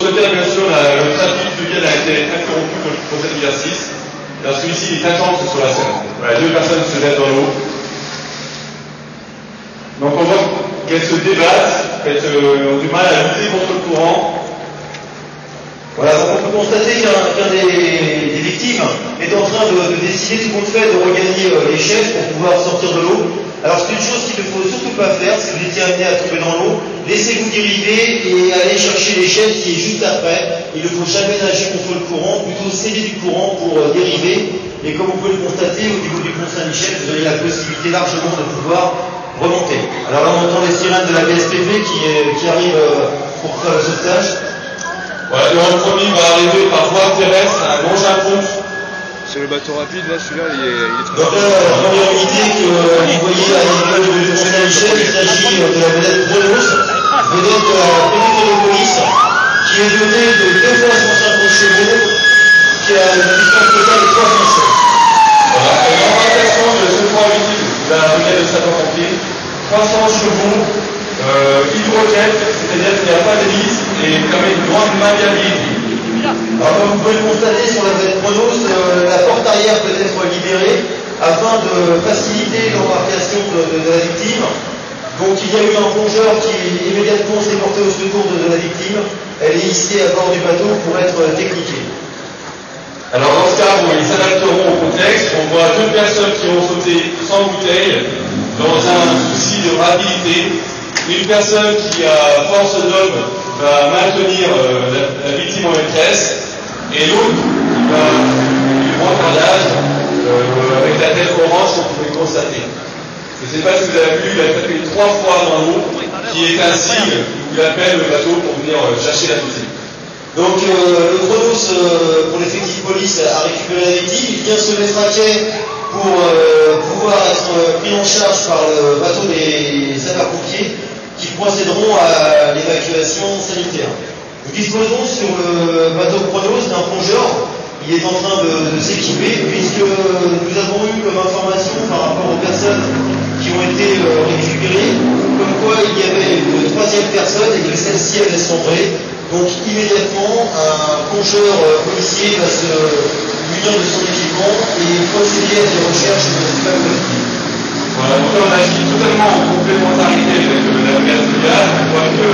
Sauveterre, bien sûr, le trafic fluvial a été interrompu pour cet exercice. Alors celui-ci est intense sur la Seine. Voilà, 2 personnes se jettent dans l'eau. Donc on voit qu'elles se débattent, qu'elles ont du mal à lutter contre le courant. Voilà, on peut constater qu'un des victimes est en train de décider tout compte fait de regagner l'échelle pour pouvoir sortir de l'eau. Alors c'est une chose qu'il ne faut surtout pas faire si vous étiez amené à tomber dans l'eau. Laissez-vous dériver et allez chercher l'échelle qui est juste après. Il ne faut jamais nager contre le courant, plutôt céder du courant pour dériver. Et comme vous pouvez le constater, au niveau du pont Saint-Michel, vous avez la possibilité largement de pouvoir remonter. Alors là on entend les sirènes de la BSPP qui arrivent pour faire le sauvetage. Voilà, le premier va arriver par voie terrestre à Longchamp. C'est le bateau rapide, là, celui-là, il est très donc là, la première unité que vous voyez à l'image du pont Saint-Michel, il s'agit de la vedette Chronos, vedette de la préfecture de police, qui est dotée de 2 fois 150 chevaux, qui a une distance totale de 300 chevaux. Voilà, et l'embarcation de secours utile de la brigade de sapeurs-pompiers, 300 chevaux, hydroquette, c'est-à-dire qu'il n'y a pas d'hélice et permet une grande maniabilité. Alors comme vous pouvez le constater sur la vedette Chronos, la porte arrière peut être libérée afin de faciliter l'embarcation de la victime. Donc il y a eu un plongeur qui immédiatement s'est porté au secours de la victime. Elle est hissée à bord du bateau pour être techniquée. Alors dans ce cas, bon, ils s'adapteront au contexte. On voit 2 personnes qui ont sauté sans bouteille dans un souci de rapidité. Une personne qui, à force d'homme, va maintenir la victime en maîtresse, et l'autre qui va lui rendre l'âge avec la tête orange qu'on pouvait constater. Je ne sais pas si vous avez vu, il a tapé 3 fois dans l'eau, qui est un signe où il appelle le bateau pour venir chercher la victime. Donc le Chronos, pour l'effectif police, a récupéré la victime. Il vient se mettre à quai pour pouvoir être pris en charge par le bateau des sapeurs-pompiers qui procéderont à l'évacuation sanitaire. Nous disposons sur le bateau Chronos d'un plongeur. Il est en train de s'équiper puisque nous avons eu comme information par rapport aux personnes qui ont été récupérées, comme quoi il y avait une 3e personne et que celle-ci avait sombré. Donc immédiatement, un plongeur policier va se munir de son équipement et procéder à des recherches de ce fameux victime. Voilà, donc là on agit totalement en complémentarité avec la brigade fluviale. On voit que